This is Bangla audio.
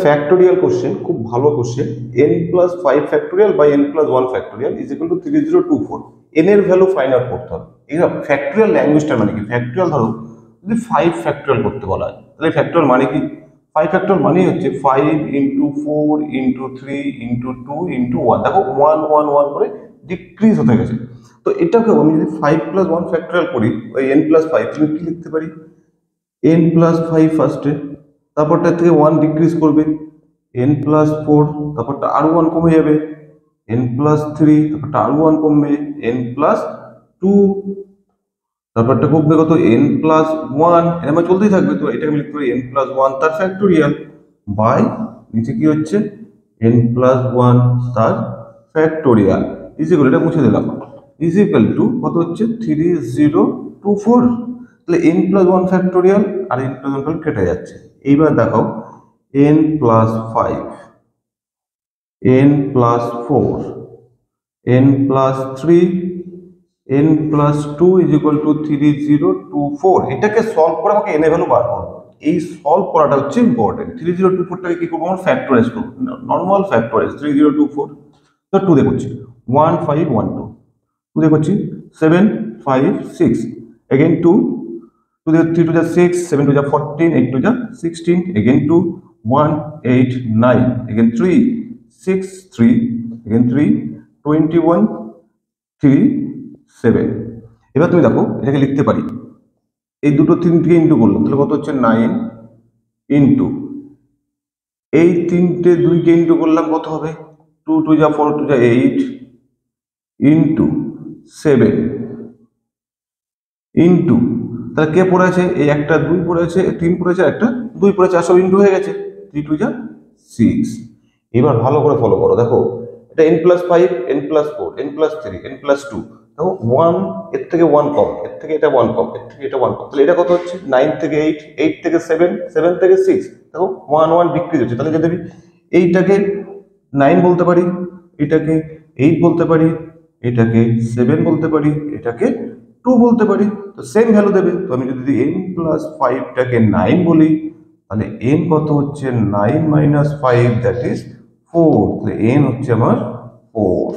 ফ্যাক্টোরিয়াল কোশ্চেন, খুব ভালো question. n+5 factorial by n+1 factorial is equal to 3024। n এর ভ্যালু ফাইন্ড আউট করতে হবে। এবার ফ্যাক্টোরিয়াল ল্যাঙ্গুয়েজটা মানে কি? ফ্যাক্টোরিয়াল ধরো যদি 5 ফ্যাক্টোরিয়াল করতে বলা হয়, তাহলে ফ্যাক্টোরিয়াল মানে কি? 5 ফ্যাক্টোরিয়াল মানে হচ্ছে 5 ইন্টু 4 ইন্টু 3 ইন্টু 2 ইন্টু 1। দেখো 1 1 1 করে ডিক্রিজ হতে গেছে। তো এটাকে আমি যদি 5+1 ফ্যাক্টোরিয়াল করি, ওই n+5, তাহলে কি লিখতে পারি? n+5 ফার্স্টে, তারপরটা থেকে 1 ডিক্রিজ করবে, n+4, তারপরটা আরো 1 কমে যাবে, n+3, তারপরটা আরো 1 কমবে, n+2, তারপরটা কমবে কত? n+1। এরকম চলতেই থাকবে। তো এটাকে আমি লিখতে পারি n+1 তার ফ্যাক্টোরিয়াল বাই নিচে কি হচ্ছে n+1 তার ফ্যাক্টোরিয়াল ইজ ইকুয়াল, এটা মুছে দিলাম, ইজ ইকুয়াল টু কত হচ্ছে 3024। তাহলে n+1 ফ্যাক্টোরিয়াল আর n+1 ফ্যাক্টোরিয়াল কেটে যাচ্ছে। এইবার দেখাও n+5, n+4, n+3, n+2 is equal to 3024। এটাকে সলভ করে আমাকে n এর ভ্যালু বার করবো। এই সলভ করাটা হচ্ছে ইম্পর্টেন্ট। 3024টাকে কি করবো? আমরা ফ্যাক্টরাইজ করবো, নর্মাল ফ্যাক্টরাইজ। 3024 তো 2 দিয়ে করছি, 1 5 1 2, 2 দিয়ে করছি 7 5 6, again 2, 2 দিয়ে 3 2 যা 6, 7 2 যা 14, 8 2 যা 16, again 2, 1 8 9, again 3 6 3, again 3 21 3 7। এবার তুমি দেখো এটাকে লিখতে পারি, এই দুটো 3 থেকে ইন্টু করলাম, তাহলে কত হচ্ছে 9 ইন্টু এই 3টে 2 কে ইন্টু করলাম, কত হবে? 2 2 যা 4 2 যা 8 ইন্টু 7 ইন্টু, তাহলে কে পড়ে আছে? এই একটা 2 পড়ে আছে, 3 পড়ে আছে, একটা 2 পড়ে আছে, আর সব ইন্টু হয়ে গেছে। 3 2 যা 6। এবার ভালো করে ফলো করো, দেখো এটা n+5 n+4 n+3 n+2, দেখো 1 এর থেকে 1 কম, এর থেকে এটা 1 কম, এর থেকে এটা 1 কম, তাহলে এটা কত হচ্ছে? 9 থেকে 8, 8 থেকে 7, 7 থেকে 6, দেখো 1 1 ডিক্রিজ হচ্ছে। তাহলে যদি এইটাকে 9 বলতে পারি, এটাকে 8 বলতে পারি, এটাকে 7 বলতে পারি, এটাকে 2 বলতে পারি, তো সেম ভ্যালু দেবে। তো আমি যদি n+5টাকে 9 বলি, তাহলে n কত হচ্ছে? 9 - 5, দ্যাট ইজ 4। তাহলে n হচ্ছে আমার 4।